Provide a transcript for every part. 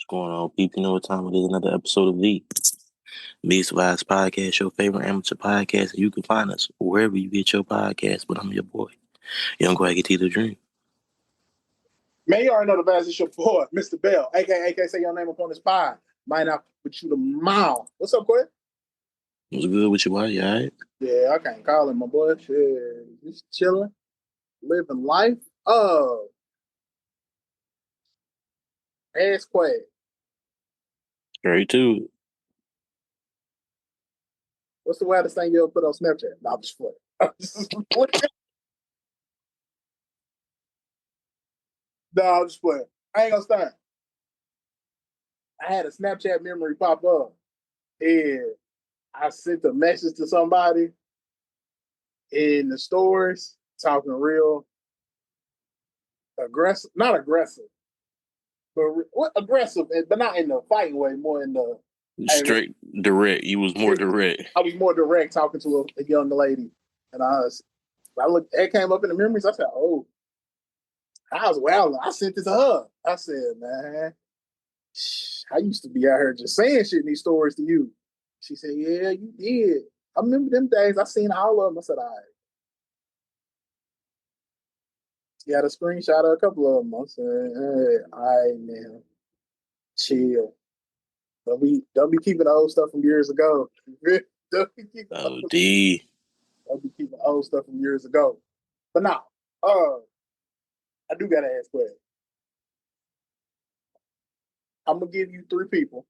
Going on, people? You know what time it is? Another episode of the Beast Vibes Podcast, your favorite amateur podcast. And you can find us wherever you get your podcast. But I'm your boy, Young Quaggy T the Dream. Man, you already know the vibes. It's your boy, Mr. Bell, aka say your name upon this pod. Might not put you the mouth. What's up, Quay? What's good with you, boy? You all right? Yeah, I can't call him my boy. Shit, just chilling, living life. Ask Quay. Straight to it. What's the wildest thing you ever put on Snapchat? No, I'm just playing. No, I'm just playing. I ain't gonna start. I had a Snapchat memory pop up, and I sent a message to somebody in the stores talking real aggressive, not aggressive, but aggressive, but not in the fighting way, more in the Straight direct. You was more direct. I was more direct talking to a young lady, and I looked. It came up in the memories. I said, "Oh, I was wild." I sent it to her. I said, "Man, I used to be out here just saying shit in these stories to you." She said, "Yeah, you did. I remember them days. I seen all of them." I said, "All right." Got a screenshot of a couple of them. I said, "Hey, all right, man, chill. Don't be keeping the old stuff from years ago. don't be keeping Oh, D. Don't be keeping old stuff from years ago." But now, I do gotta ask questions. I'm gonna give you three people,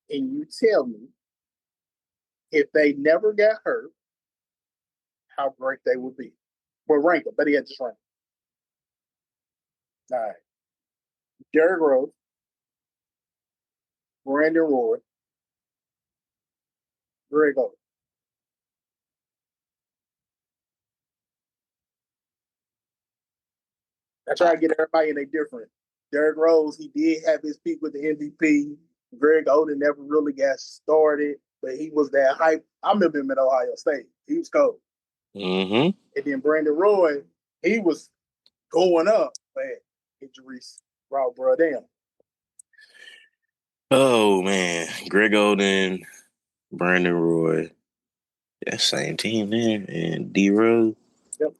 and you tell me if they never got hurt, how great they would be. Well, rank them, but he had just rank them. All right. Derrick Rose, Brandon Roy, Greg Oden. I try to get everybody in a different. Derrick Rose, he did have his peak with the MVP. Greg Oden never really got started, but he was that hype. I remember him at Ohio State. He was cold. Mm-hmm. And then Brandon Roy, he was going up, but injuries brought bro down. Oh, man. Greg Oden, Brandon Roy. That same team there. And D-Rose. Yep.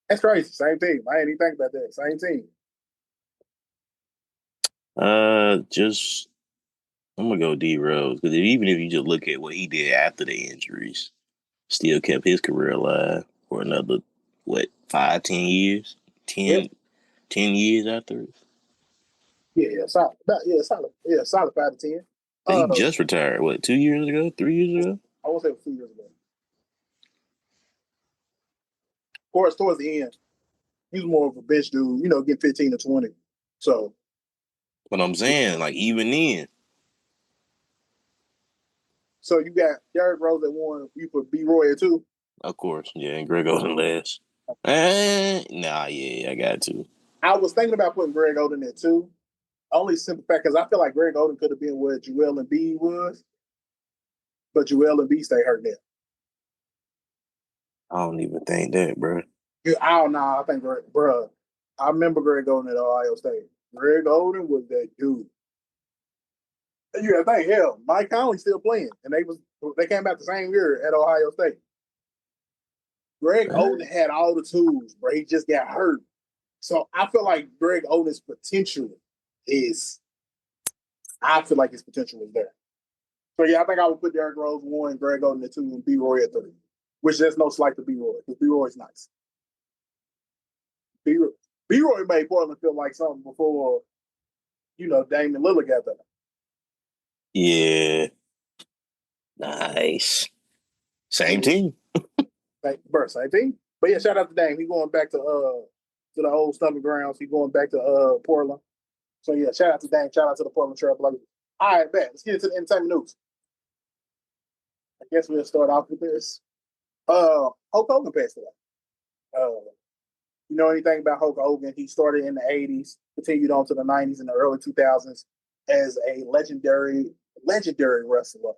That's crazy. Same team. I didn't even think about that. Same team. Just I'm gonna go D-Rose because even if you just look at what he did after the injuries, still kept his career alive for another 5-10 years, 10, Yep. 10 years after. Yeah, solid. Solid. Yeah, solid 5 to 10. He just retired. 2 years ago, 3 years ago? I won't say it was 2 years ago. Of course, towards the end, he was more of a bench dude. Getting 15 to 20. So, But I'm saying, even then. so you got Derrick Rose that won. You put B. Roy at 2. Of course, yeah, and Greg Oden last. Nah, yeah, I got to. I was thinking about putting Greg Oden at 2. Only simple fact because I feel like Greg Oden could have been where Joel Embiid was, but Joel Embiid stayed hurt now. I don't even think that, bro. I don't know. I think, bro, I remember Greg Oden at Ohio State. Greg Oden was that dude. And you got to think, hell, Mike Conley's still playing, and they came out the same year at Ohio State. Greg Oden had all the tools, bro. He just got hurt. So I feel like Greg Oden's potential I feel like his potential is there. So yeah, I think I would put Derrick Rose 1, Greg Oden at 2, and B. Roy at 3. Which there's no slight to B. Roy, because B. Roy's nice. B. Roy made Portland feel like something before, Damian Lillard got there. Yeah. Nice. Same team. Same team. But yeah, shout out to Dame. He going back to the old stomping grounds. He going back to Portland. So yeah, shout out to Dame. Shout out to the Portland Trailblazers. All right, bet. Let's get into the entertainment news. I guess we'll start off with this. Hulk Hogan passed away. You know anything about Hulk Hogan? He started in the 80s, continued on to the 90s and the early 2000s as a legendary wrestler.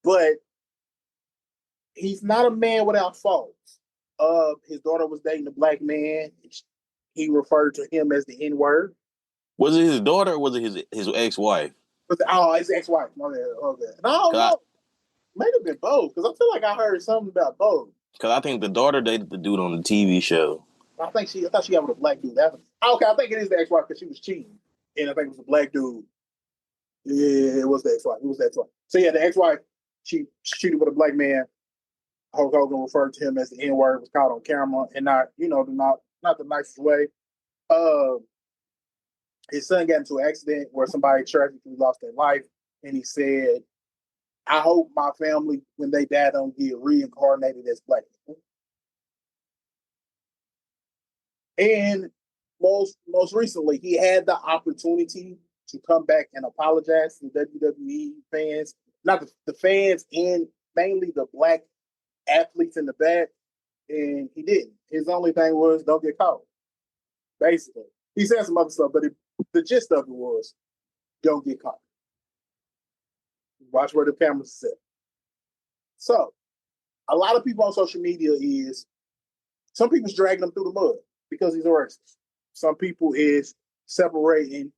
But he's not a man without faults. His daughter was dating a black man. he referred to him as the N-word. Was it his daughter or was it his ex-wife? Oh, his ex-wife. Okay. And I don't know. Might have been both, because I feel like I heard something about both. Because I think the daughter dated the dude on the TV show. I thought she got with a black dude. Okay, I think it is the ex-wife because she was cheating. And I think it was a black dude. Yeah, it was the ex-wife. So yeah, the ex-wife, she cheated with a black man. Hulk Hogan referred to him as the N-word, was caught on camera, and not the nicest way. His son got into an accident where somebody tragically lost their life, and he said, "I hope my family, when they die, don't get reincarnated as black people." And most recently, he had the opportunity to come back and apologize to WWE fans, not the fans, and mainly the black athletes in the back, and he didn't. His only thing was don't get caught. Basically, he said some other stuff, but the gist of it was don't get caught. Watch where the cameras sit. So, a lot of people on social media is some people's dragging him through the mud because he's a racist. Some people is separating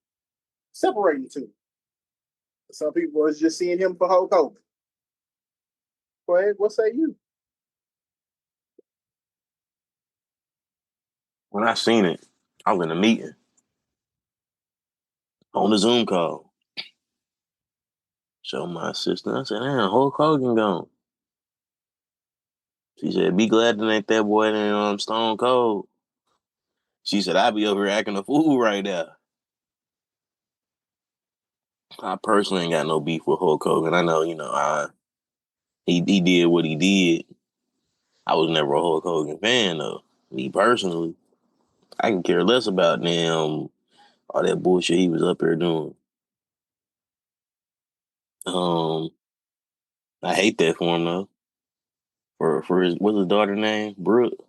the two. Some people is just seeing him for Hulk Hogan. Go ahead, what say you? When I seen it, I was in a meeting on the Zoom call. Show my sister. I said, "Damn, Hulk Hogan gone." She said, "Be glad it ain't that boy in Stone Cold." She said, "I be over here acting a fool right now." I personally ain't got no beef with Hulk Hogan. I know, he did what he did. I was never a Hulk Hogan fan though. Me personally, I can care less about them all that bullshit he was up there doing. Um, I hate that for him though. For his what's his daughter name? Brooke.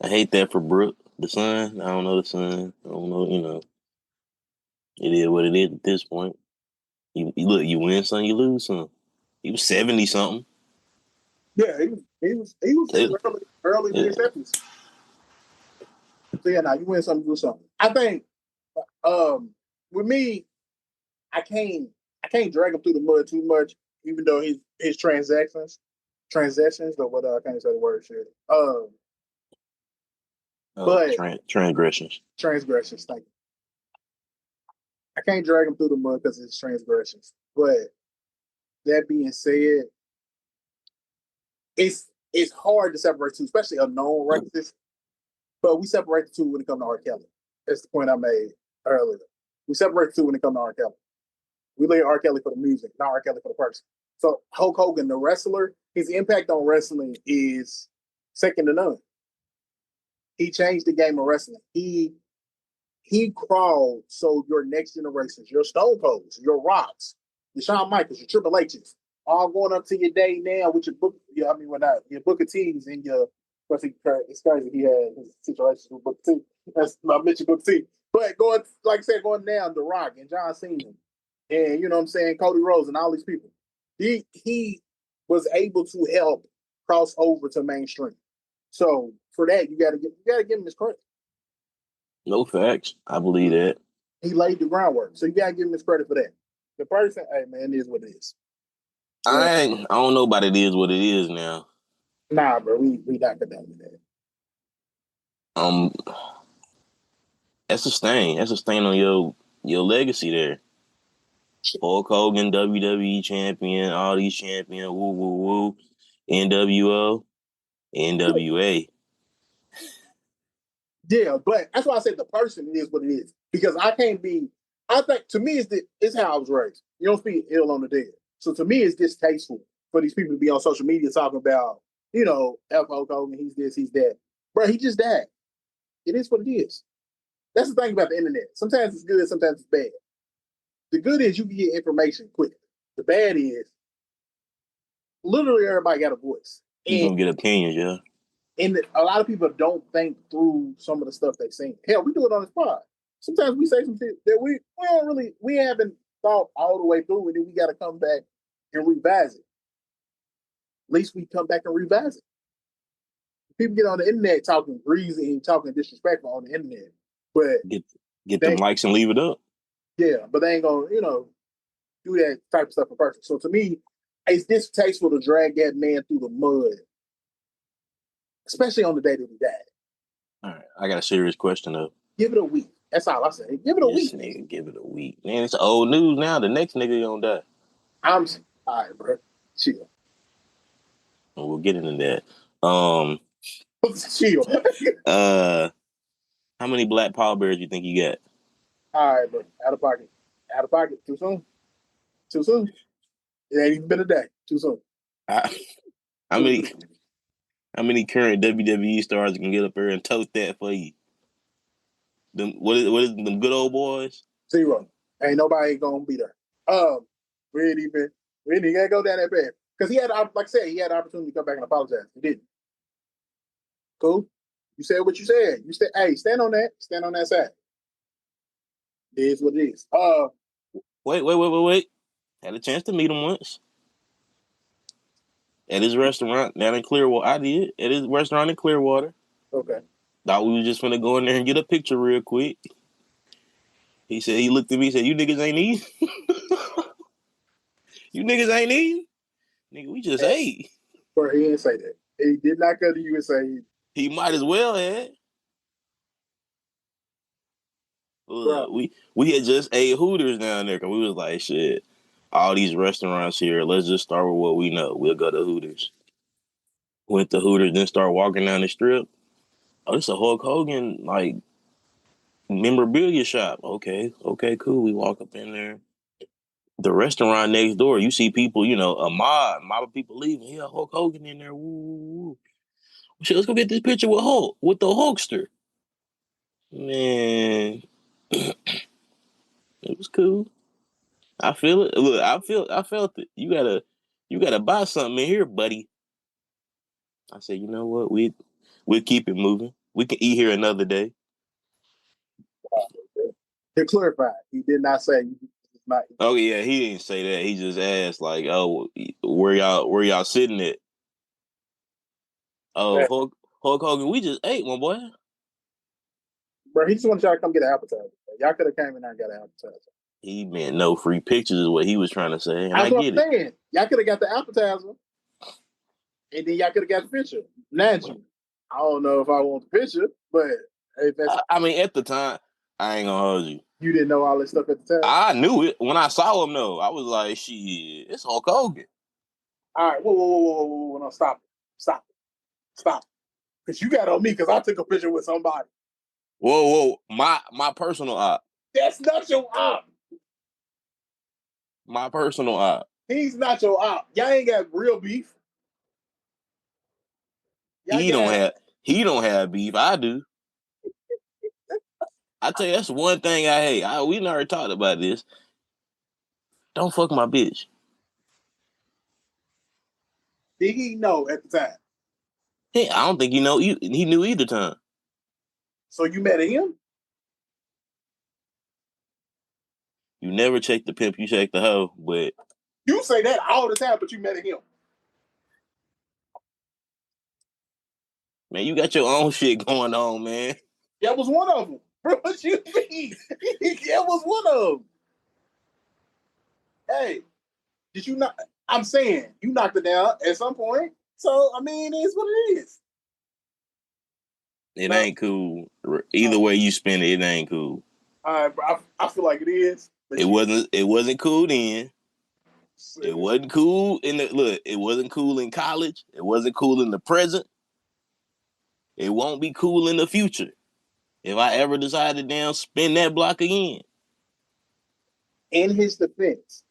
I hate that for Brooke, the son. I don't know the son. I don't know. It is what it is at this point. You win some, you lose some. He was 70 something. Yeah, he was in early Yeah. mid-70s. So yeah, now you win something, do something. I think with me, I can't drag him through the mud too much, even though his transactions, or what I can't say the word shit. But Transgressions. transgressions, thank you. I can't drag him through the mud because of his transgressions. But that being said, it's hard to separate two, especially a known racist. But we separate the two when it comes to R. Kelly. That's the point I made earlier. We separate the two when it comes to R. Kelly. We lay R. Kelly for the music, not R. Kelly for the person. So Hulk Hogan, the wrestler, his impact on wrestling is second to none. He changed the game of wrestling. He crawled so your next generations, your Stone Colds, your Rocks, your Shawn Michaels, your Triple H's, all going up to your day now with your book. Your Booker T's and your. It's crazy he had his situations with Booker T. That's I mentioned Booker T. But going, like I said, going down The Rock and John Cena, and you know what I'm saying, Cody Rhodes and all these people. He was able to help cross over to mainstream. So for that, you gotta give him his credit. No facts. I believe that. He laid the groundwork. So you gotta give him his credit for that. The person, hey man, it is what it is. Yeah. I don't know about it is what it is now. Nah, bro, we not condoning that. Um, that's a stain. That's a stain on your legacy there. Hulk Hogan, WWE champion, all these champions, woo woo woo, NWO, NWA. Yeah, but that's why I said the person is what it is. Because I can't be. I think to me it's how I was raised. You don't speak ill on the dead. So to me, it's distasteful for these people to be on social media talking about, F. Hulk Hogan, he's this, he's that. Bro, he just died. It is what it is. That's the thing about the internet. Sometimes it's good, sometimes it's bad. The good is you can get information quickly. The bad is literally everybody got a voice. You gonna get opinions, yeah. And a lot of people don't think through some of the stuff they've seen. Hell, we do it on this pod. Sometimes we say some shit that we haven't thought all the way through, and then we got to come back and revise it. At least we come back and revise it. People get on the internet talking greasy and talking disrespectful on the internet, but get them they, likes and leave it up. yeah, but they ain't gonna, do that type of stuff in person. So to me, it's distasteful to drag that man through the mud, especially on the day that he died. All right, I got a serious question though. Give it a week. That's all I say. Give it a This week. nigga, give it a week. Man, it's old news now. The next nigga gonna die. I'm all right, bro. Chill. And we'll get into that. Chill. How many black pallbearers you think you got? All right, bro. Out of pocket. Out of pocket. Too soon. Too soon. It ain't even been a day. Too soon. How many how many current WWE stars can get up there and tote that for you? Them what is them good old boys? Zero. Ain't nobody gonna be there. We ain't even gotta go down that path. Because he had, like I said, he had the opportunity to come back and apologize. He didn't. Cool. You said what you said. Hey, stand on that. Stand on that side. It is what it is. Wait. Had a chance to meet him once. At his restaurant down in Clearwater. I did. At his restaurant in Clearwater. Okay. Thought we was just gonna go in there and get a picture real quick. He looked at me and said, "You niggas ain't eating? You niggas ain't eating? Nigga, we just ate." But he didn't say that. He did not go to you and say, He might as well have. Look, bro, we had just ate Hooters down there because we was like, shit, all these restaurants here, let's just start with what we know. We'll go to Hooters. Went to Hooters, then start walking down the strip. Oh, it's a Hulk Hogan, like, memorabilia shop. Okay, cool. We walk up in there. The restaurant next door, you see people, a mob of people leaving. Yeah, Hulk Hogan in there. Woo, woo, woo. Shit, let's go get this picture with Hulk, with the Hulkster. Man, it was cool. I feel it. Look, I felt it. You gotta buy something in here, buddy. I said, you know what? We'll keep it moving. We can eat here another day. to clarify, he did not say not. Oh yeah, he didn't say that. He just asked like, oh, where y'all sitting at? Oh, Hulk Hogan, we just ate, my boy. Bro, he just wanted y'all to come get an appetizer. Y'all could have came in there and got an appetizer. He meant no free pictures is what he was trying to say, and I That's what get I'm it. saying. Y'all could have got the appetizer, and then y'all could have got the picture. Naturally, I don't know if I want the picture, but if that's, I mean, at the time, I ain't gonna hold you. you didn't know all this stuff at the time. I knew it when I saw him. Though I was like, shit, it's Hulk Hogan. All right, whoa, no, stop it, because you got on me because I took a picture with somebody. Whoa, my personal op. That's not your op. My personal op. He's not your op. Y'all ain't got real beef. Y'all He don't got have beef. I do. I tell you, that's one thing I hate. We never talked about this. Don't fuck my bitch. did he know at the time? Hey, I don't think he knew either time. So you met him? You never check the pimp, you check the hoe. But You say that all the time, but you met him. man, you got your own shit going on, man. That was one of them. Bro, what you mean? That was one of them. Hey, did you not? I'm saying you knocked it down at some point. So I mean, it is what it is. It No, ain't cool. Either way you spin it, it ain't cool. all right, bro. I feel like it is. It wasn't cool then. It wasn't cool it wasn't cool in college. It wasn't cool in the present. It won't be cool in the future. If I ever decide to damn spin that block again. In his defense,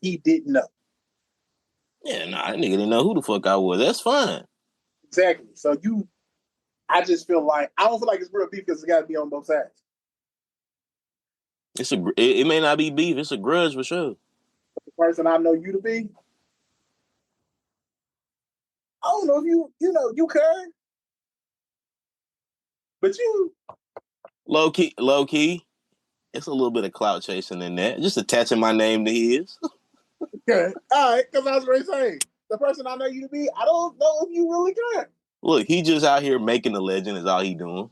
he didn't know. Yeah, nah, that nigga didn't know who the fuck I was. That's fine. Exactly. So I just feel like I don't feel like it's real beef because it's got to be on both sides. It may not be beef. It's a grudge for sure. The person I know you to be, I don't know if you care, but you Low key. It's a little bit of clout chasing in that. Just attaching my name to his. okay. All right, because I was ready to say the person I know you to be, I don't know if you really can. Look, he just out here making a legend. Is all he doing.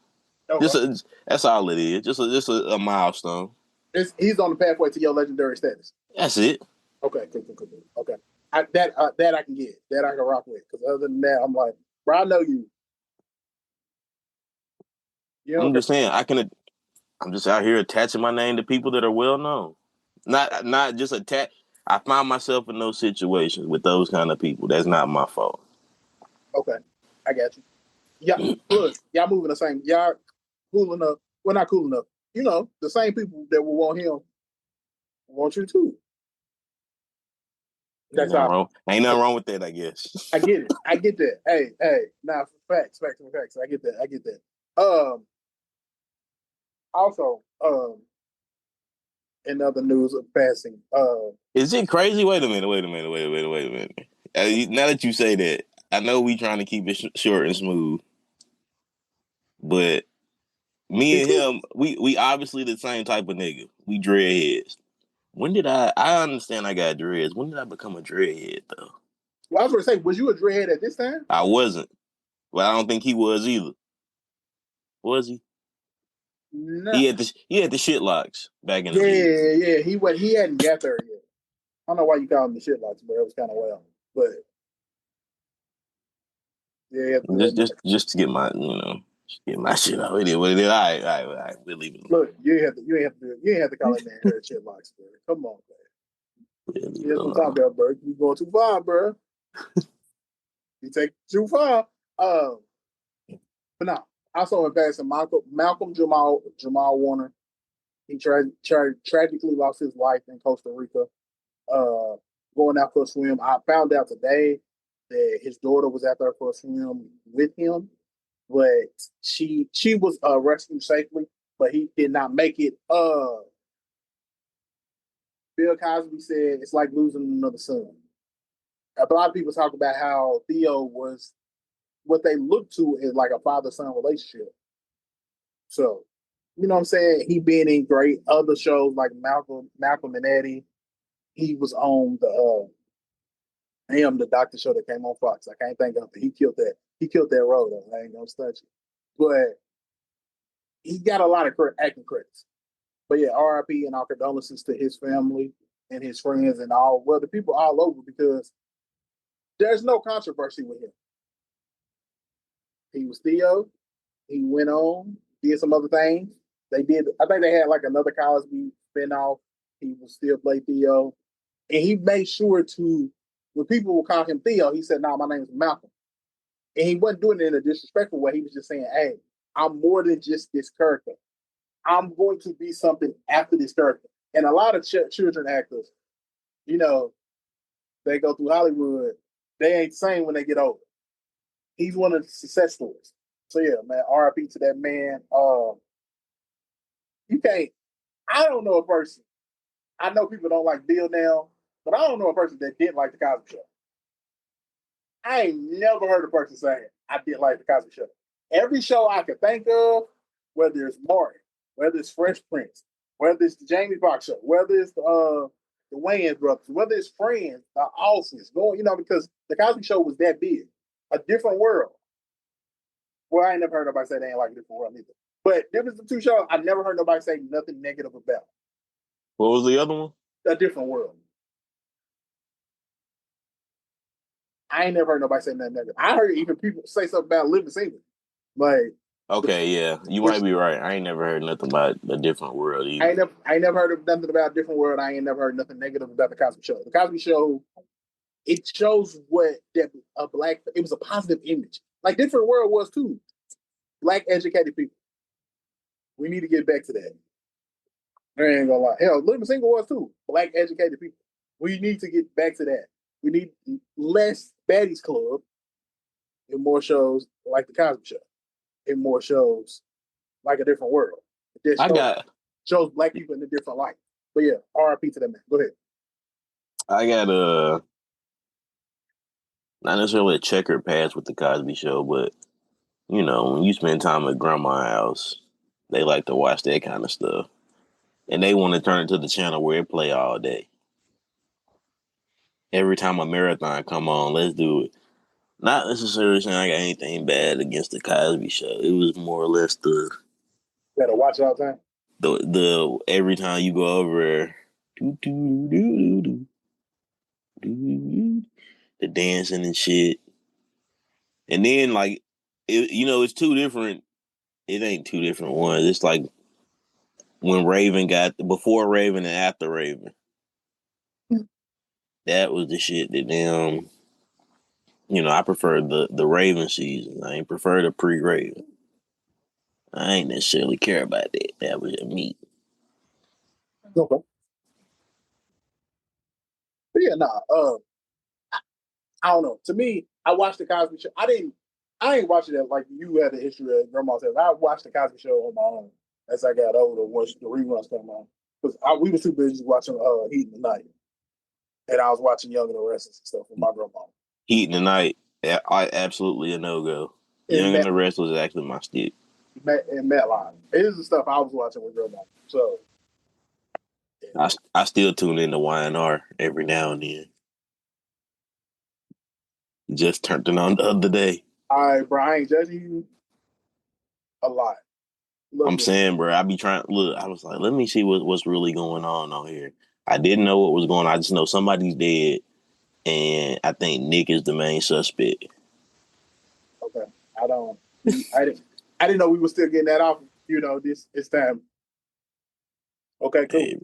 Okay. That's all it is. Just a milestone. He's on the pathway to your legendary status. That's it. Okay, cool. Okay, that I can get. That I can rock with. Because other than that, I'm like, bro, I know you. You know, I'm just saying. I'm just out here attaching my name to people that are well known. Not just attach. I find myself in those situations with those kind of people. That's not my fault. okay, I got you. Yeah, look, y'all moving the same. Y'all cool enough. Well, not cool enough. You know, the same people that will want him want you too. Ain't That's nothing how wrong. Ain't nothing wrong with that, I guess. I get it. I get that. Hey, now facts. I get that. I get that. Also, in other news of passing, Is it crazy? Wait a minute. Now that you say that, I know we trying to keep it short and smooth, but me and him, we obviously the same type of nigga. We dreadheads. When did I understand I got dreads. When did I become a dreadhead though? well, I was going to say, was you a dreadhead at this time? I wasn't. But I don't think he was either. Was he? No. He had the shit locks back in the day. Yeah. He hadn't got there yet. I don't know why you call him the shit locks, but it was kind of well. But yeah, Just to get my get my shit out. It is what it is. All right. We'll leave it alone. look, you ain't have to call that man hair shit locks, bro. Come on, man. We'll leave it Here's what I'm alone. talking about, bro. You going too far, bro. You take too far. But now, also in passing, Malcolm Jamal Warner, he tragically lost his life in Costa Rica, going out for a swim. I found out today that his daughter was out there for a swim with him, but she was rescued safely, but he did not make it. Bill Cosby said it's like losing another son. A lot of people talk about how Theo was what they look to as like a father-son relationship. So, you know what I'm saying? He been in great other shows like Malcolm and Eddie. He was on the doctor show that came on Fox. I can't think of it. He killed that. He killed that role though. I ain't gonna stunt you. But he got a lot of acting credits. But yeah, RIP and our condolences to his family and his friends and the people all over because there's no controversy with him. He was Theo. He went on, did some other things. I think they had like another Cosby spinoff. He would still play Theo. And he made sure to, when people would call him Theo, he said, "No, my name is Malcolm." And he wasn't doing it in a disrespectful way. He was just saying, "Hey, I'm more than just this character. I'm going to be something after this character." And a lot of children actors, you know, they go through Hollywood, they ain't the same when they get older. He's one of the success stories. So yeah, man, RIP to that man. You can't. I don't know a person. I know people don't like Bill now, but I don't know a person that didn't like the Cosby Show. I ain't never heard a person say I didn't like the Cosby Show. Every show I could think of, whether it's Martin, whether it's Fresh Prince, whether it's the Jamie Foxx Show, whether it's the Wayans brothers, whether it's Friends, the Office, because the Cosby Show was that big, a different world. Well, I ain't never heard nobody say they ain't like a different world either. But there was the two shows I never heard nobody say nothing negative about. What was the other one? A different world. I ain't never heard nobody say nothing negative. I heard even people say something about Living Single. Like, Okay, yeah, you might be right. I ain't never heard nothing about a different world either. I ain't never heard of nothing about a different world. I ain't never heard nothing negative about the Cosby Show. The Cosby Show, it shows what that it was a positive image. Like different world was too. Black educated people. We need to get back to that. I ain't gonna lie. Hell, Living Single was too. Black educated people. We need to get back to that. We need less Baddies Club and more shows like the Cosby Show. And more shows like a different world. That shows black people in a different light. But yeah, RIP to that man. Go ahead. I got not necessarily a checkered past with the Cosby Show, but when you spend time at grandma's house, they like to watch that kind of stuff, and they want to turn it to the channel where it play all day. every time a marathon come on, let's do it. Not necessarily saying I got anything bad against the Cosby Show. It was more or less Gotta watch it all the time. the every time you go over the dancing and shit, and then like it's two different. It ain't two different ones. It's like when Raven got before Raven and after Raven. That was the shit that them. I prefer the Raven season. I ain't prefer the pre-Raven. I ain't necessarily care about that. That was me. Okay. But yeah, nah. I don't know. To me, I watched the Cosby Show. I ain't watching it like you had the history of Grandma said. I watched the Cosby Show on my own as I got older once the reruns came on. Because we were too busy watching Heat in the Night. And I was watching Young and the Restless and stuff with my grandma. Heat in the Night, I absolutely a no go. And Young and the Rest was actually my stick. And Matline. It is the stuff I was watching with grandma. So I still tune into YNR every now and then. Just turned it on the other day. bro, I ain't judging you a lot. I'm saying, bro, I be trying. Look, I was like, let me see what's really going on here. I didn't know what was going on. I just know somebody's dead, and I think Nick is the main suspect. Okay, I didn't know we were still getting that off. This time. Okay, cool. Hey,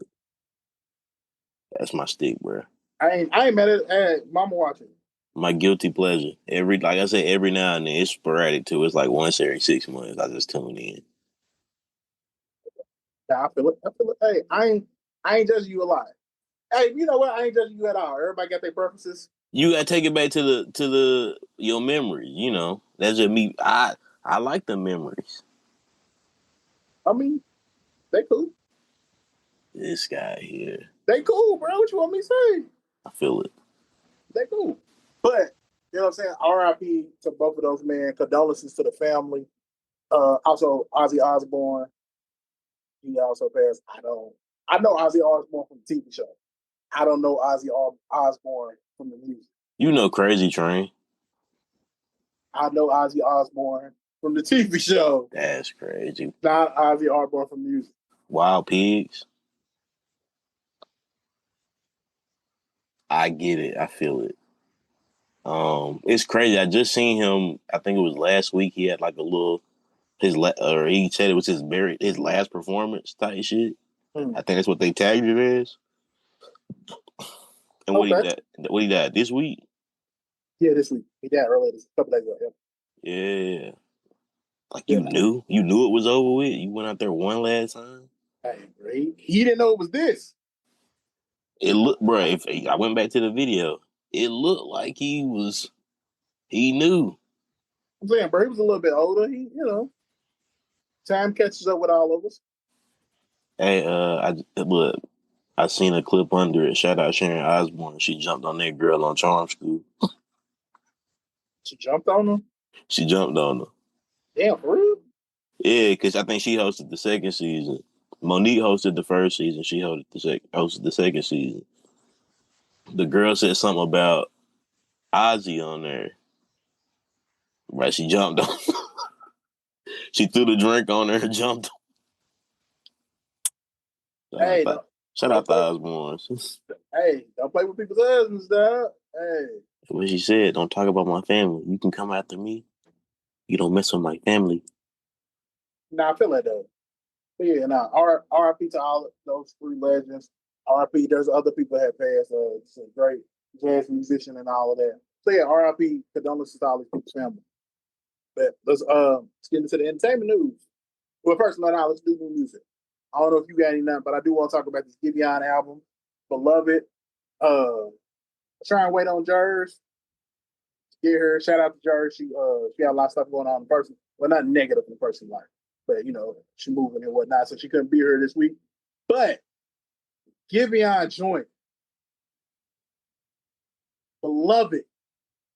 that's my stick, bro. I ain't mad at Mama watching. My guilty pleasure. Like I said, every now and then it's sporadic too. It's like once every 6 months. I just tune in. Nah, I feel it. Hey, I ain't judging you a lot. Hey, you know what? I ain't judging you at all. Everybody got their preferences. You gotta take it back to the your memories. That's just me. I like the memories. I mean, they cool. This guy here, They cool, bro. What you want me to say? I feel it. They cool. But you know what I'm saying? R.I.P. to both of those men. Condolences to the family. Also Ozzy Osbourne. He also passed. I know Ozzy Osbourne from the TV show. I don't know Ozzy Osbourne from the music. Crazy Train. I know Ozzy Osbourne from the TV show. That's crazy. Not Ozzy Osbourne from music. Wild Pigs. I get it. I feel it. It's crazy. I just seen him. I think it was last week. He had like a little or he said it was his last performance type shit. I think that's what they tagged it as. And what he died this week? Yeah, this week. He died earlier, a couple days ago. Yeah. Like Yeah. you knew it was over with. You went out there one last time. Hey, he didn't know it was this. It looked, bro. If I went back to the video, it looked like he knew. I'm saying, bro, he was a little bit older. Time catches up with all of us. Hey, I seen a clip under it. Shout out Sharon Osbourne. She jumped on that girl on Charm School. She jumped on him. She jumped on her. Damn, for real? Yeah, because I think she hosted the second season. Monique hosted the first season. She hosted the second season. The girl said something about Ozzy on there. Right, she jumped on. She threw the drink on her and jumped. Hey, Shout out to Osbourne. Hey, don't play with people's husbands, dog. Hey. What she said, don't talk about my family. You can come after me. You don't mess with my family. Nah, I feel that though. But yeah, RIP to all those three legends. RIP, there's other people that have passed. Some great jazz musician and all of that. So yeah, RIP, condolences to all these people's family. But let's get into the entertainment news. Well, first, let's do new music. I don't know if you got any nothing, but I do want to talk about this Giveon album, Beloved. Try and wait on Jers. Get her. Shout out to Jers. She had a lot of stuff going on in person. Well, not negative in the person life, but she moving and whatnot, so she couldn't be here this week. But Giveon joint, Beloved.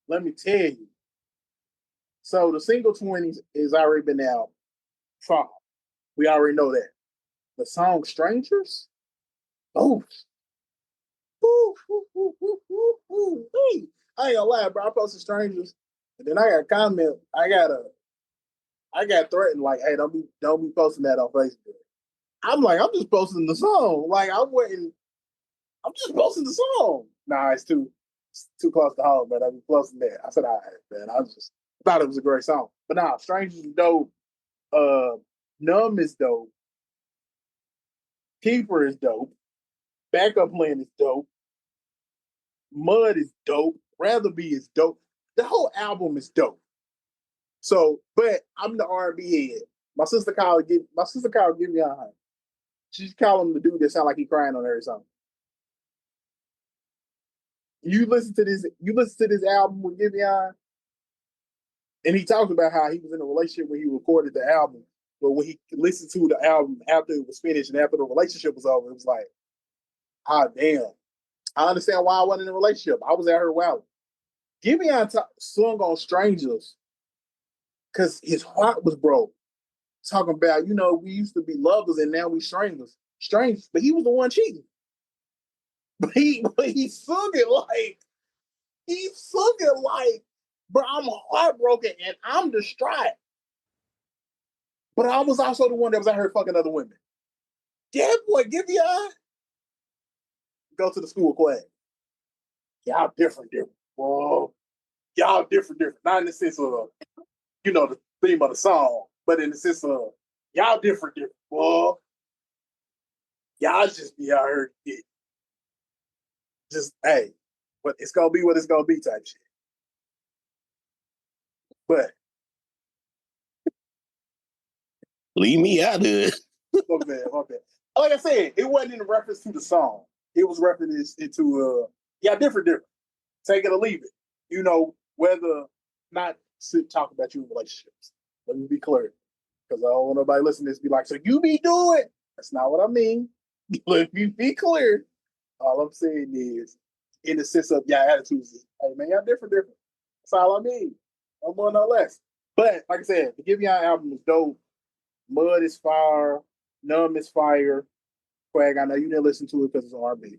Let me tell you. So the single 20s is already been out. We already know that. The song Strangers? Oh. I ain't gonna lie, bro. I posted strangers, and then I got a comment. I got threatened like, "Hey, don't be posting that on Facebook." I'm like, I'm just posting the song. Like I wouldn't. I'm just posting the song. Nah, it's too close to home, but I'm posting that. I said, all right, man. I just thought it was a great song. But nah, Strangers is dope. Uh, Numb is dope. Keeper is dope. Backup Plan is dope. Mud is dope. Rather Be is dope. The whole album is dope. So, but I'm the R&B head. My sister called Giveon. She's calling him the dude that sound like he crying on every song. You listen to this album with Giveon, and he talks about how he was in a relationship when he recorded the album. But when he listened to the album after it was finished and after the relationship was over, it was like, ah, damn. I understand why I wasn't in a relationship. I was at her well. Giveon sung on Strangers because his heart was broke. Talking about, we used to be lovers and now we strangers. Strangers. But he was the one cheating. But he sung it like, bro, I'm heartbroken and I'm distraught. But I was also the one that was out here fucking other women. Yeah, boy, Giveon. Go to the school class. Y'all different. Well, y'all different. Not in the sense of, the theme of the song, but in the sense of y'all different. Well, y'all just be out here just, hey, but it's gonna be what it's gonna be type shit. But Leave me out of it. my bad. Like I said, it wasn't in reference to the song. It was reference into different. Take it or leave it. Whether not talk about you in relationships. Let me be clear. Because I don't want nobody listening to this be like, so you be doing. That's not what I mean. Let me be clear. All I'm saying is, in the sense of y'all attitudes, hey man, y'all different. That's all I mean. No more, no less. But like I said, the Giveon album is dope. Mud is fire. Numb is fire. Quag, I know you didn't listen to it because it's R&B.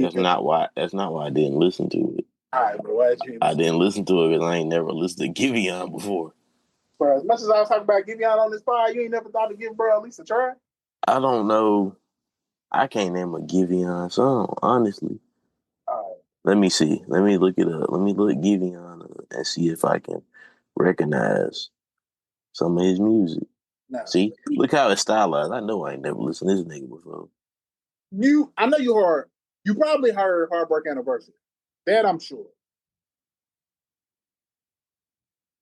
That's not why. That's not why I didn't listen to it. All right, bro. Why did you I didn't listen to it because I ain't never listened to Giveon before. Bro, as much as I was talking about Giveon on this pod, you ain't never thought to give bro at least a try? I don't know. I can't name a Giveon song, honestly. Right. Let me see. Let me look it up. Let me look Giveon up and see if I can recognize some of his music. No. See, look how it's stylized. I know I ain't never listened to this nigga before. I know you heard. You probably heard Heartbreak Anniversary. That I'm sure.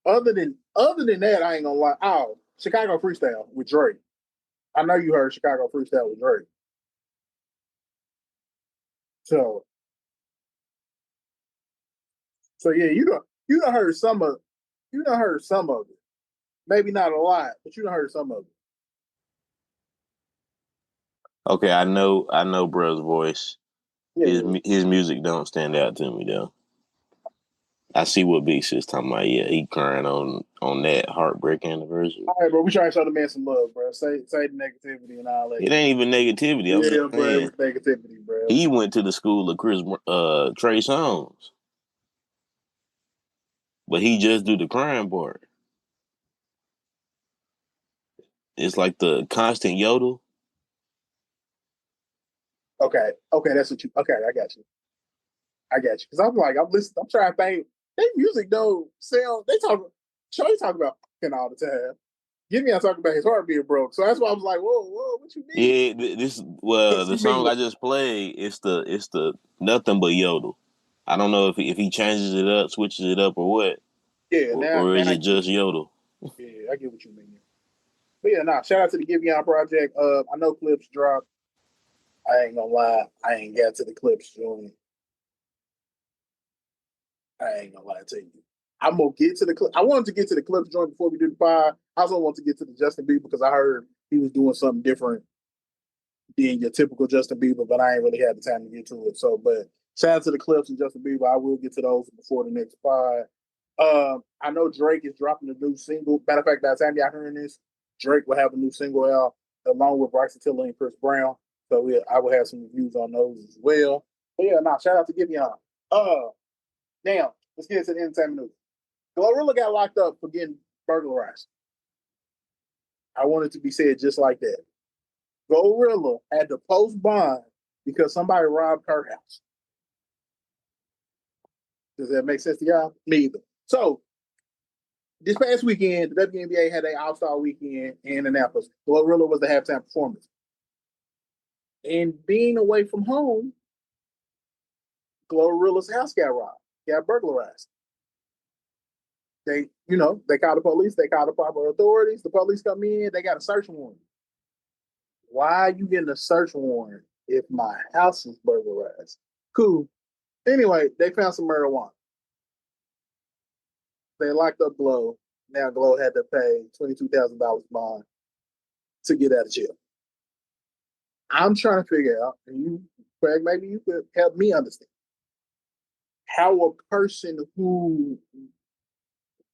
Other than that, I ain't gonna lie. Oh, Chicago Freestyle with Drake. I know you heard Chicago Freestyle with Drake. So yeah, you don't heard some of it. Maybe not a lot, but you don't heard some of it. Okay, I know bruh's voice. Yeah, His music don't stand out to me though. I see what Big Sis talking about. Yeah, he crying on that Heartbreak Anniversary. all right, bro. We try to show the man some love, bro. Say the negativity and all that. It ain't even negativity. I'm just bro. It saying was negativity, bro. he went to the school of Trey Songz, but he just do the crying part. It's like the constant yodel. Okay, that's what you. Okay, I got you. Because I'm like, I'm listening. I'm trying to think. They music though sound. They talk. Charlie talk about fucking all the time. Give me, I talk about his heart being broke. So that's why I was like, whoa, what you mean? Yeah, the song I just played. It's the nothing but yodel. I don't know if he changes it up, switches it up, or what, Yeah, or is it just yodel? I get what you mean. But yeah, shout out to the Giveon project. I know clips dropped. I ain't gonna lie, I ain't got to the clips joint. I ain't gonna lie to you. I'm gonna get to the clip. I wanted to get to the clips joint before we did the pod. I also want to get to the Justin Bieber because I heard he was doing something different than your typical Justin Bieber, but I ain't really had the time to get to it. So, but shout out to the clips and Justin Bieber. I will get to those before the next pod. I know Drake is dropping a new single. Matter of fact, by the time y'all hearing this, Drake will have a new single out along with Bryson Tiller and Chris Brown. So I will have some reviews on those as well. But yeah, shout out to Giveon. Now, let's get into the entertainment news. Glorilla got locked up for getting burglarized. I want it to be said just like that. Glorilla had to post bond because somebody robbed her house. Does that make sense to y'all? Me either. So, this past weekend, the WNBA had an All-Star weekend in Annapolis. Glorilla was the halftime performance. And being away from home, Glorilla's house got robbed, got burglarized. They call the police, they call the proper authorities. The police come in, they got a search warrant. Why are you getting a search warrant if my house is burglarized? Cool. Anyway, they found some marijuana. They locked up Glow. Now Glow had to pay $22,000 bond to get out of jail. I'm trying to figure out, and you, Craig, maybe you could help me understand how a person who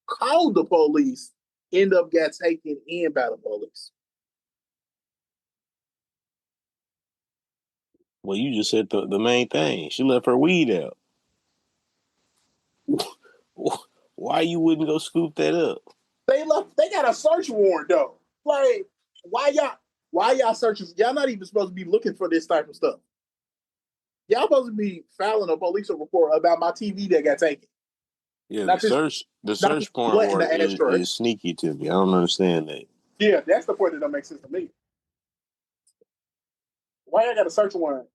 called the police end up got taken in by the police. Well, you just said the main thing. She left her weed out. Why you wouldn't go scoop that up? They got a search warrant though. Like, why y'all searching? Y'all not even supposed to be looking for this type of stuff. Y'all supposed to be filing a police report about my TV that got taken. Yeah, Not the not this search part blunt in work the ashtray. is sneaky to me. I don't understand that. Yeah, that's the point that don't make sense to me. Why y'all got a search warrant?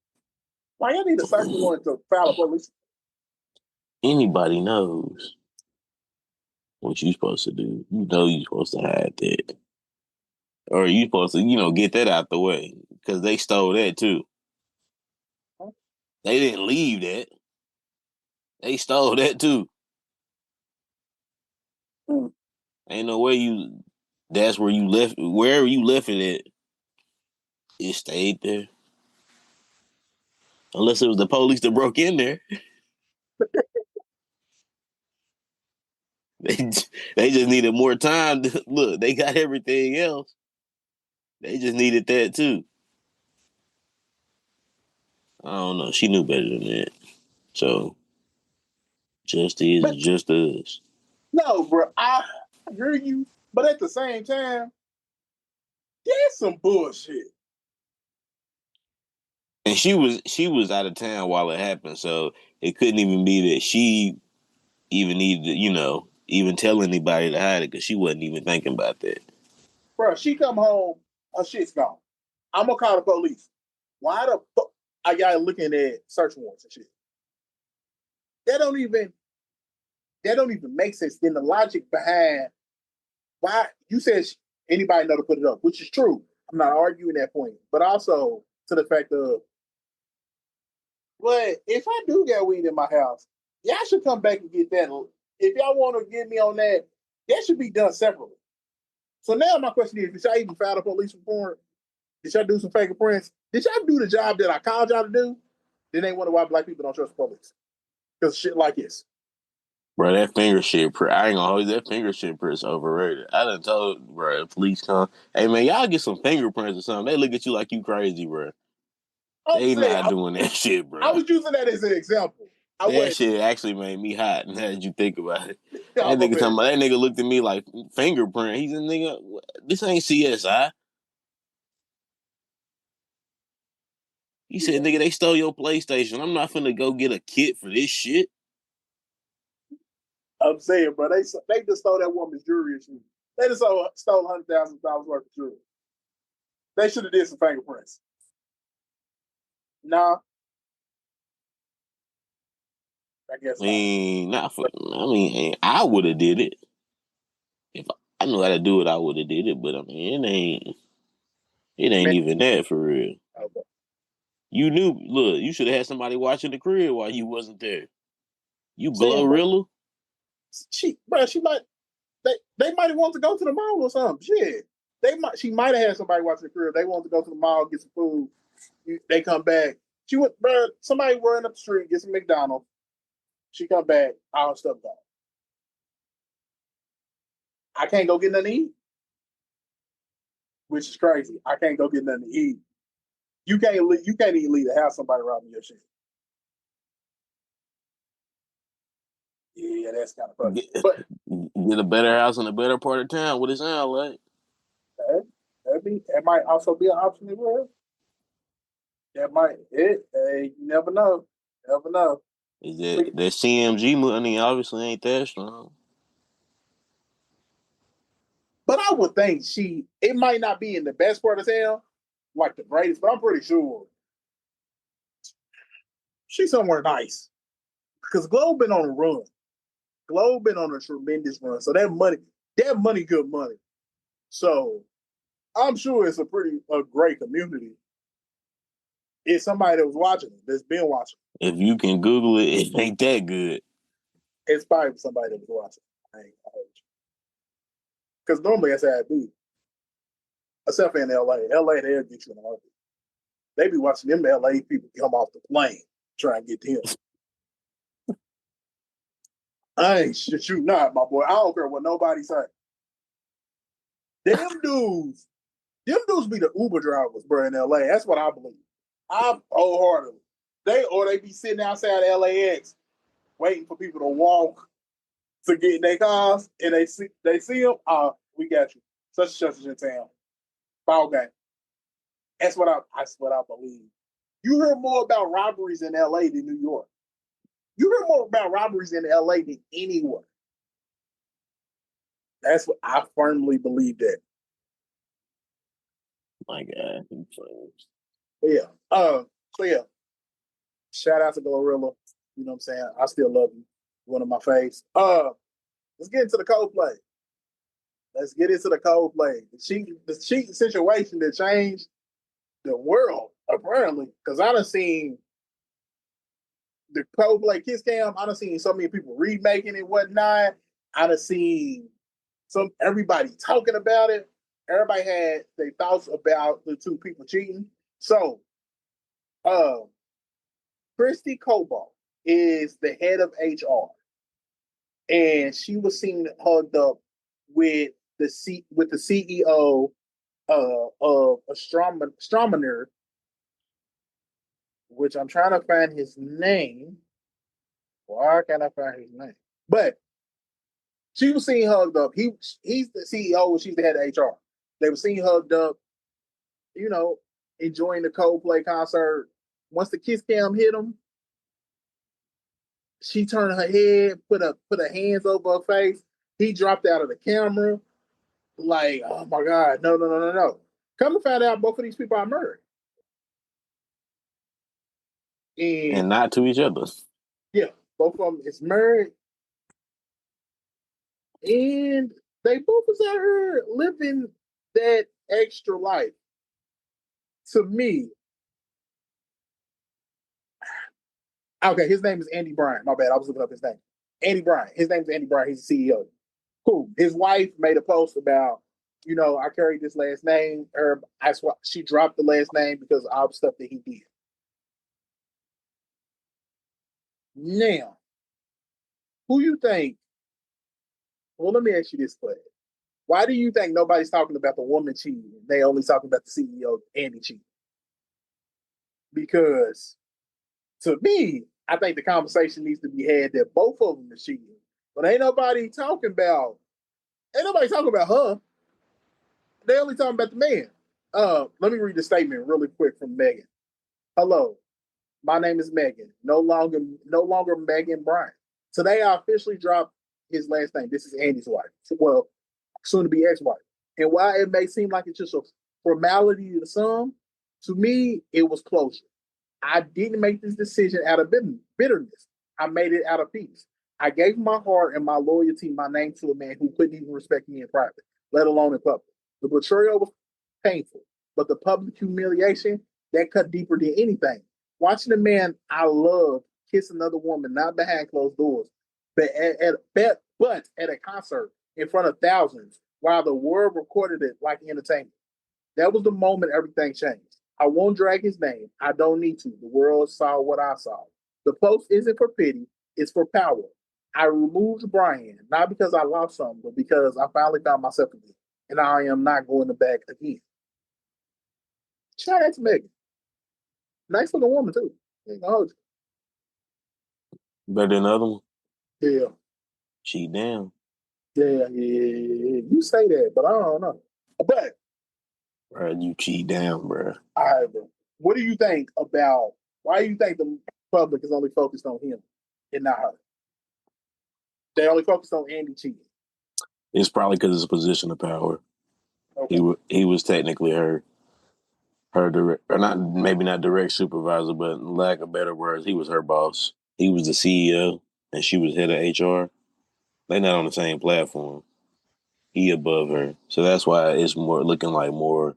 Why y'all need a search warrant to file a police? Anybody knows what you're supposed to do. You know you're supposed to hide that. Or you supposed to, get that out the way. Because they stole that too. They didn't leave that. They stole that too. Ain't no way that's where you left, wherever you left it at, it stayed there. Unless it was the police that broke in there. They, they just needed more time. Look, they got everything else. They just needed that too. I don't know. She knew better than that. So, just is But just us. no, bro, I hear you, but at the same time, that's some bullshit. And she was out of town while it happened, so it couldn't even be that she even needed to, even tell anybody to hide it because she wasn't even thinking about that. Bro, she come home, her shit's gone. I'm gonna call the police. Why the fuck are y'all looking at search warrants and shit? That don't even make sense. Then the logic behind why you said anybody know to put it up, which is true. I'm not arguing that point, but also to the fact of, but if I do get weed in my house, y'all should come back and get that. If y'all want to get me on that, that should be done separately. So now my question is, did y'all even file a police report? Did y'all do some fingerprints? Did y'all do the job that I called y'all to do? Then they wonder why black people don't trust the police. Because shit like this. Bro, that finger shit, I ain't gonna hold you, that finger shit is overrated. I done told, bro, police come, hey man, y'all get some fingerprints or something. They look at you like you crazy, bro. I'm They saying, not doing that shit, I bro. was using that as an example. I That went, shit actually made me hot. Now that you think about it, oh, my bad. that nigga looked at me like fingerprint. He's a nigga. This ain't CSI. He said, nigga, they stole your PlayStation. I'm not finna go get a kit for this shit. I'm saying, bro, they just stole that woman's jewelry and shit. They just stole $100,000 worth of jewelry. They should have did some fingerprints. Nah, I guess I not. mean, not for. I mean, I would have did it if I knew how to do it. I would have did it, but I mean, it ain't Man, even that for real. okay. You knew. Look, you should have had somebody watching the crib while you wasn't there. You Saying, bro, Glorilla. she might, they might have wanted to go to the mall or something. Shit. She might have had somebody watching the crib. They wanted to go to the mall, get some food. They come back. She went, bro, somebody running up the street, get some McDonald's. She come back, all her stuff gone. I can't go get nothing to eat, which is crazy. I can't go get nothing to eat. You can't even leave the house. Somebody robbing your shit. Yeah, that's kind of funny. Get, But get a better house in a better part of town. What it sound like? that might also be an option as well. That might it. Hey, you never know. Never know. Is that CMG money obviously ain't that strong. But I would think it might not be in the best part of town, like the greatest, but I'm pretty sure she's somewhere nice. Because Globe been on a run. Globe been on a tremendous run. So that money, good money. So I'm sure it's a great community. It's somebody that was watching it, that's been watching. If you can Google it, it ain't that good. It's probably somebody that was watching. Because normally that's how it be. Except in LA. LA, they'll get you in a heartbeat. They be watching them LA people come off the plane try and get to him. I ain't shoot not, my boy. I don't care what nobody say. Them dudes be the Uber drivers, bro, in LA. That's what I believe. I wholeheartedly. They be sitting outside LAX waiting for people to walk to get in their cars, and they see them. We got you. Such and such in town. Ball game. That's what I believe. You hear more about robberies in LA than New York. You hear more about robberies in LA than anywhere. That's what I firmly believe that. My God. Yeah. So yeah. Shout out to Glorilla. You know what I'm saying? I still love you. One of my faves. Let's get into the Coldplay. Let's get into the Coldplay. The cheating situation that changed the world, apparently. Because I done seen the Coldplay Kiss Cam. I done seen so many people remaking it, whatnot. I done seen everybody talking about it. Everybody had their thoughts about the two people cheating. So, Christy Cobalt is the head of HR, and she was seen hugged up with the CEO of Astronomer, which I'm trying to find his name. Why can't I find his name? But she was seen hugged up. He's the CEO, she's the head of HR. They were seen hugged up, you know, enjoying the Coldplay concert. Once the kiss cam hit him, she turned her head, put her hands over her face. He dropped out of the camera. Like, oh my God, no. Come to find out, both of these people are married. And And not to each other. yeah, both of them is married. And they both was out here living that extra life. To me, okay, his name is Andy Bryant. My bad, I was looking up his name. Andy Bryant. His name is Andy Bryant. He's the CEO. Cool. His wife made a post about, I carry this last name. That's why she dropped the last name because of all the stuff that he did. Now, who you think? Well, let me ask you this question. Why do you think nobody's talking about the woman cheating? They only talking about the CEO, Andy cheating. Because to me, I think the conversation needs to be had that both of them are cheating. But ain't nobody talking about her. They only talking about the man. Let me read the statement really quick from Megan. Hello, my name is Megan. No longer Megan Bryant. Today I officially dropped his last name. This is Andy's wife. Well, soon to be ex-wife. And while it may seem like it's just a formality to some, to me, it was closure. I didn't make this decision out of bitterness. I made it out of peace. I gave my heart and my loyalty, my name to a man who couldn't even respect me in private, let alone in public. The betrayal was painful, but the public humiliation, that cut deeper than anything. Watching a man I loved kiss another woman, not behind closed doors, but at a concert in front of thousands, while the world recorded it like entertainment. That was the moment everything changed. I won't drag his name. I don't need to. The world saw what I saw. The post isn't for pity, it's for power. I removed Brian, not because I lost something, but because I finally found myself again. And I am not going to back again. Shout out to Megan. Nice looking woman too. Ain't gonna hold Better than the other one. you. Yeah, Cheat down. yeah. You say that, but I don't know. But Bro, you cheat down, bro. I, what do you think about? Why do you think the public is only focused on him and not her? They only focused on Andy cheating. It's probably because it's a position of power. Okay, He was technically her direct, or not, maybe not direct supervisor, but in lack of better words, he was her boss. He was the CEO and she was head of HR. They're not on the same platform. He above her. So that's why it's more looking like more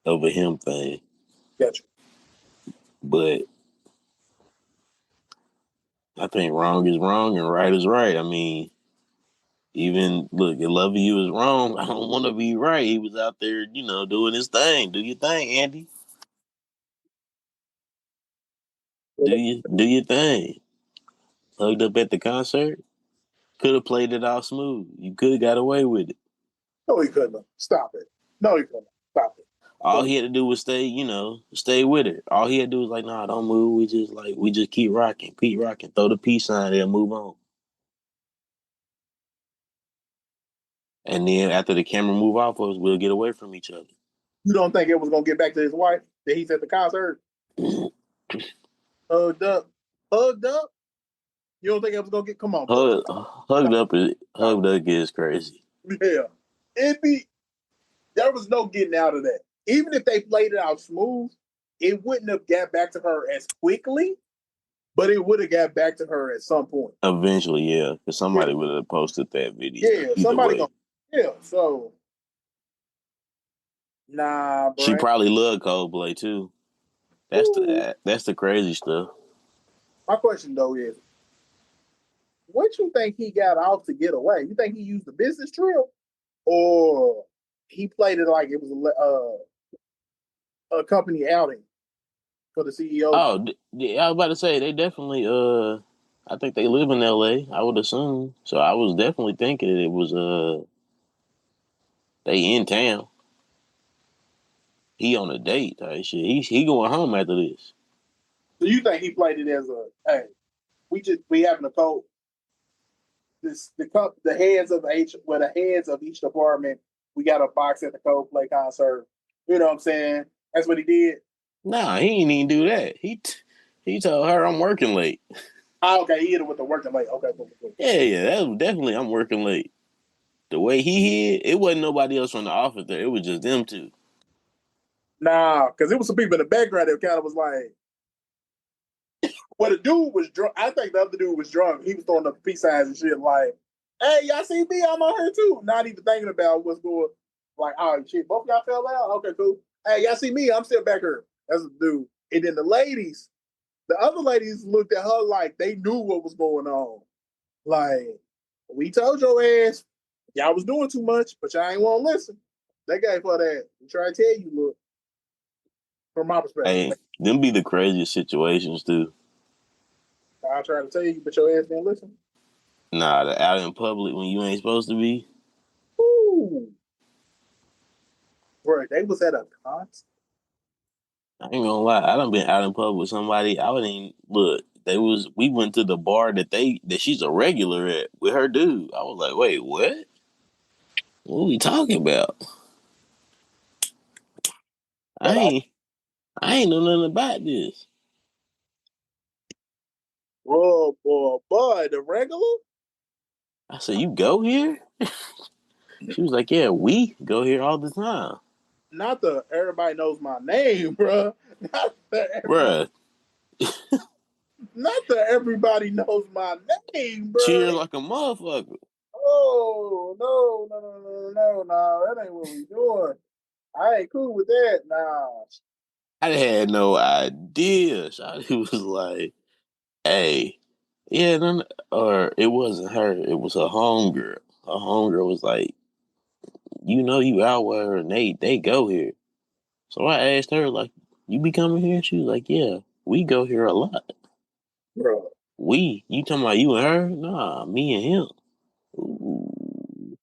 of a him thing. gotcha. But I think wrong is wrong and right is right. I mean, even look, if loving you is wrong, I don't want to be right. He was out there, doing his thing. Do your thing, Andy. Do your thing. Hugged up at the concert. Could have played it all smooth. You could have got away with it. No, he couldn't. Stop it. No, he couldn't. Stop it. All No, he had to do was stay with her. All he had to do was like, nah, don't move. We just keep rocking. Throw the peace sign there, move on. And then after the camera move off of us, we'll get away from each other. you don't think it was gonna get back to his wife that he's at the concert? Hugged up, hugged up. You don't think it was gonna get? Come on, bro. Hugged up is crazy. Yeah, it be. There was no getting out of that. Even if they played it out smooth, it wouldn't have got back to her as quickly, but it would have got back to her at some point. Eventually, yeah, because Yeah, somebody would have posted that video. yeah. Either Somebody way, gonna. Yeah. So, nah, she bro. probably loved Coldplay too. Ooh. That's the crazy stuff. My question though is, what you think he got off to get away? You think he used a business trip, or he played it like it was a company outing for the CEO? Oh, I was about to say they definitely. I think they live in L.A. I would assume. So I was definitely thinking it was they in town. He on a date type shit. He going home after this. Do you think he played it as a hey? We having a cold the heads of each department. We got a box at the Coldplay concert. You know what I'm saying? That's what he did. Nah, he ain't even do that. He told her I'm working late. Oh, okay, he hit it with the working late. Okay, cool. Yeah, that was definitely I'm working late. The way he hit, it wasn't nobody else from the office there. It was just them two. Nah, because it was some people in the background that kind of was like, well, the dude was drunk. I think the other dude was drunk. He was throwing up peace signs and shit like, hey, y'all see me? I'm on here too. Not even thinking about what's going like, oh shit, both of y'all fell out? Okay, cool. Hey, y'all see me? I'm still back here. That's the dude. And then the other ladies looked at her like they knew what was going on. Like, we told your ass y'all was doing too much, but y'all ain't want to listen. They gave her that. We try to tell you, look, from my perspective. Hey, them be the craziest situations too. I tried to tell you, but your ass didn't listen. Nah, the out in public when you ain't supposed to be. Ooh. Bro, they was at a concert. I ain't gonna lie. I done been out in public with somebody. I wouldn't even look. We went to the bar that she's a regular at with her dude. I was like, wait, what? What are we talking about? I But ain't I ain't know nothing about this. boy, the regular? I said, you go here? She was like, yeah, we go here all the time. Not the everybody knows my name, bro. Not the everybody, Bruh, not the everybody knows my name, bro. cheer like a motherfucker. Oh no, that ain't what we doing. I ain't cool with that. Nah. I had no idea. Shawty was like, hey, yeah, or it wasn't her. It was her homegirl. Her homegirl was like, you out with her and they go here. So I asked her, like, you be coming here? She was like, yeah, we go here a lot. Bro. You talking about you and her? Nah, me and him. Ooh.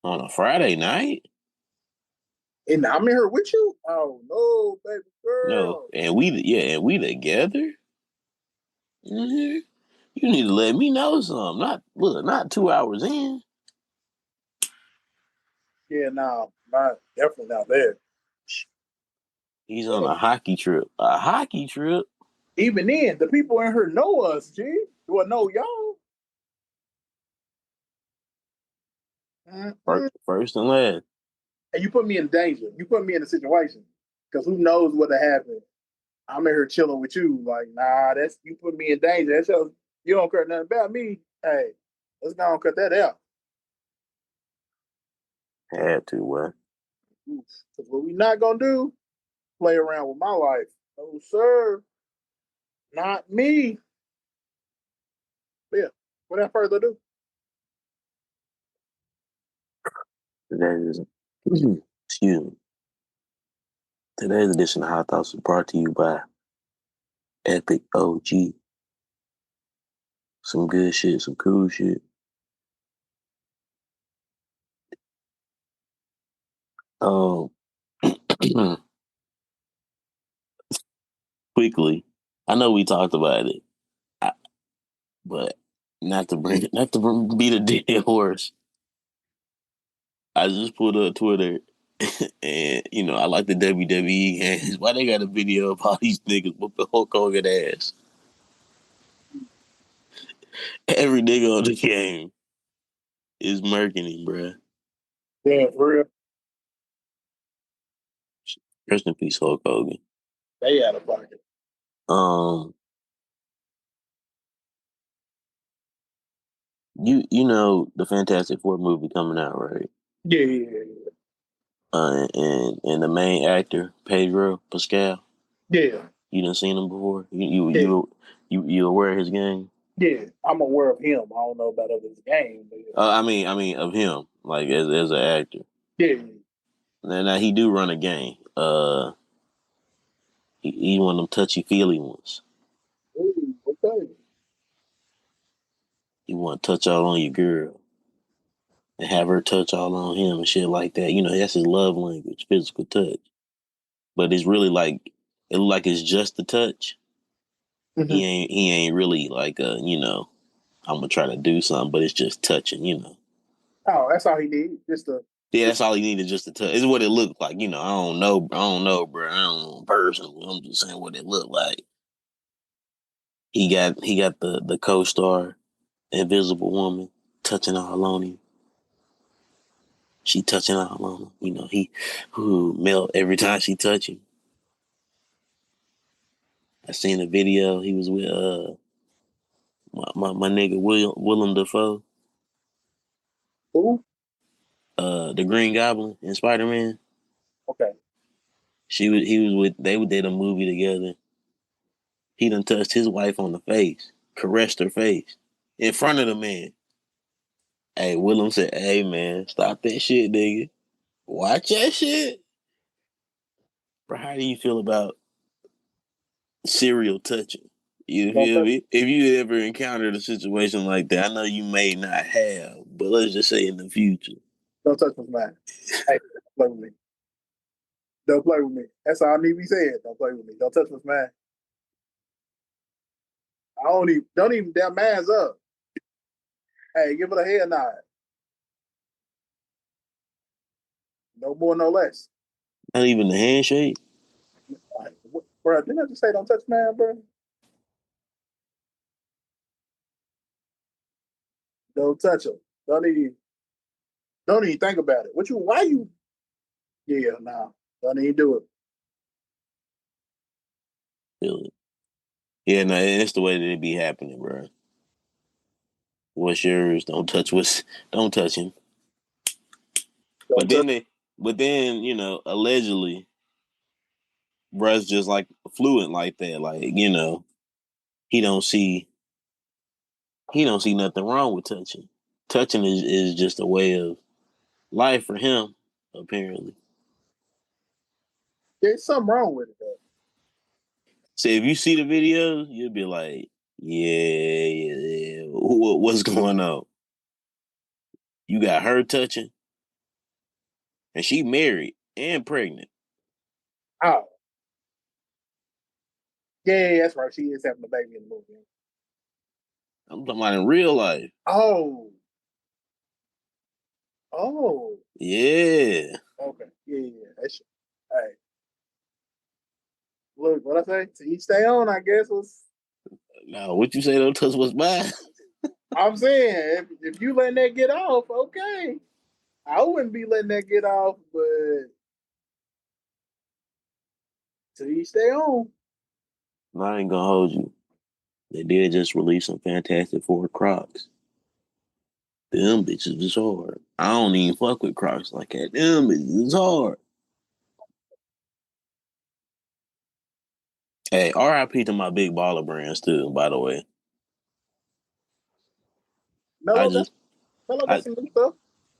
On a Friday night? And I'm in here with you? Oh no, baby No, girl. and we together. Mm-hmm. You need to let me know something. Not 2 hours in. Yeah, no, not definitely not there. He's on Yeah. a hockey trip. A hockey trip. Even then, the people in here know us, G. Do I know y'all? Mm-mm. First and last. And you put me in danger. You put me in a situation. Because who knows what'll happen. I'm in here chilling with you. Like, nah, that's you put me in danger. That's just, you don't care nothing about me. Hey, let's go and cut that out. Had to, what? Because what we not gonna do, play around with my life. No, sir. Not me. But yeah. Without further ado. Today's excuse me. Today's edition of Hot Thoughts is brought to you by Epic OG. Some good shit, some cool shit. Um, quickly, I know we talked about it, but not to be the dead horse. I just pulled up Twitter, and I like the WWE games. Why they got a video of all these niggas whooping Hulk Hogan ass? Every nigga on the game is murking him, bruh. Yeah, for real. Rest in peace, Hulk Hogan. They out of pocket. Um, you know the Fantastic Four movie coming out, right? Yeah, yeah, yeah. And the main actor Pedro Pascal. Yeah, You done seen him before? You yeah, you you aware of his game? yeah. I'm aware of him. I don't know about others game, but I mean of him, like as an actor. yeah. Now he do run a game. He one of them touchy feely ones. Ooh, okay. He want to touch all on your girl and have her touch all on him and shit like that. That's his love language, physical touch. But it's really like it look like it's just a touch. Mm-hmm. He ain't really like I'm gonna try to do something, but it's just touching. Oh, that's all he did. Yeah, Just that's all he needed, just to touch. It's what it looked like. I don't know, bro. I don't know personally. I'm just saying what it looked like. He got the co-star, Invisible Woman, touching all on him. She touching all on him. He melt every time she touch him. I seen a video. He was with my nigga Willem Dafoe, ooh, the Green Goblin in Spider Man. okay. He was with they did a movie together. He done touched his wife on the face, caressed her face in front of the man. Hey, Willem said, "Hey man, stop that shit, nigga. Watch that shit." Bro, how do you feel about serial touching? You Don't feel touch, me? If you ever encountered a situation like that, I know you may not have, but let's just say in the future. don't touch my man. Hey, don't play with me. Don't play with me. That's all I need to be said. Don't play with me. Don't touch my man. Don't even damn man's up. Hey, give it a head nod. No more, no less. Not even the handshake. Like, bro, didn't I just say don't touch man, bro? Don't touch him. Don't even think about it. Why you yeah, nah. Don't even do it. Feel it. Yeah, no, it's the way that it be happening, bro. What's yours? Don't touch him. But Don't touch then allegedly, bruh's just like fluent like that. Like, he don't see he don't see nothing wrong with touching. Touching is just a way of life for him, apparently. there's something wrong with it though. So if you see the videos, you'll be like, yeah. What's going on? You got her touching, and she married. and pregnant. Oh. Yeah, that's right. She is having a baby in the movie. I'm talking about in real life. Oh. Oh. Yeah. Okay. Yeah. That's hey. Look, what I say? To each stay on, I guess was Now, what you say? Don't touch what's mine. I'm saying if you letting that get off, okay. I wouldn't be letting that get off, but to each stay on. I ain't gonna hold you. They did just release some Fantastic Four Crocs. Them bitches is hard. I don't even fuck with Crocs like that. Them bitches is hard. Hey, RIP to my big baller brands too, by the way. I Mello got just Mello got I some new stuff.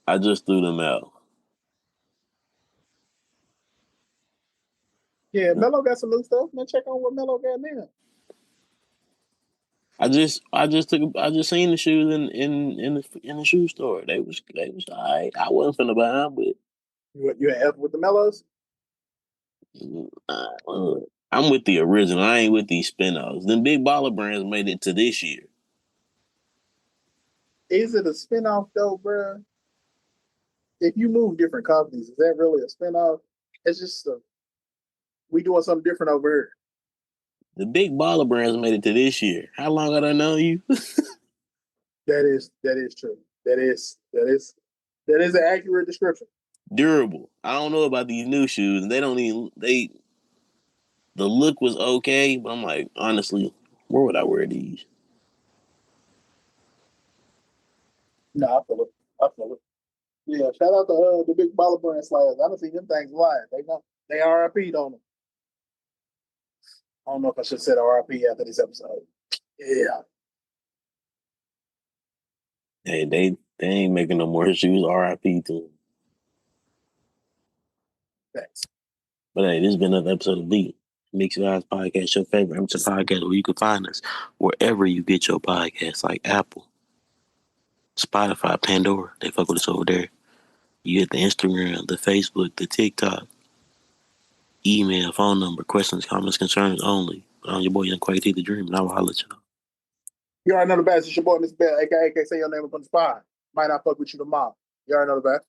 I just threw them out. Yeah, Mello got some new stuff. Man, check on what Mello got now. I just seen the shoes in the shoe store. They was alright. I wasn't finna buy them, but You have with the Mellos? I'm with the original. I ain't with these spinoffs. Them big baller brands made it to this year. Is it a spinoff though, bro? If you move different companies, is that really a spinoff? It's just we doing something different over here. The big baller brands made it to this year. How long have I known you? That is true. That is an accurate description. Durable. I don't know about these new shoes. They don't even the look was okay, but I'm like, honestly, where would I wear these? No, I feel it. I feel it. Yeah, shout out to the big baller brand slayers. I don't see them things live. They RIP'd on them. I don't know if I should say RIP after this episode. Yeah. Hey, they ain't making no more shoes. RIP to them. Thanks. But hey, this has been another episode of Beat Mix Your Eyes Podcast, your favorite amateur podcast where you can find us wherever you get your podcasts, like Apple, Spotify, Pandora. They fuck with us over there. You get the Instagram, the Facebook, the TikTok, email, phone number, questions, comments, concerns only. But I'm your boy Young Quay T the Dream, and I will holler at y'all. You already know the best. It's your boy, Mr. Bell, aka say your name up on the spot. Might not fuck with you tomorrow. You already know the best.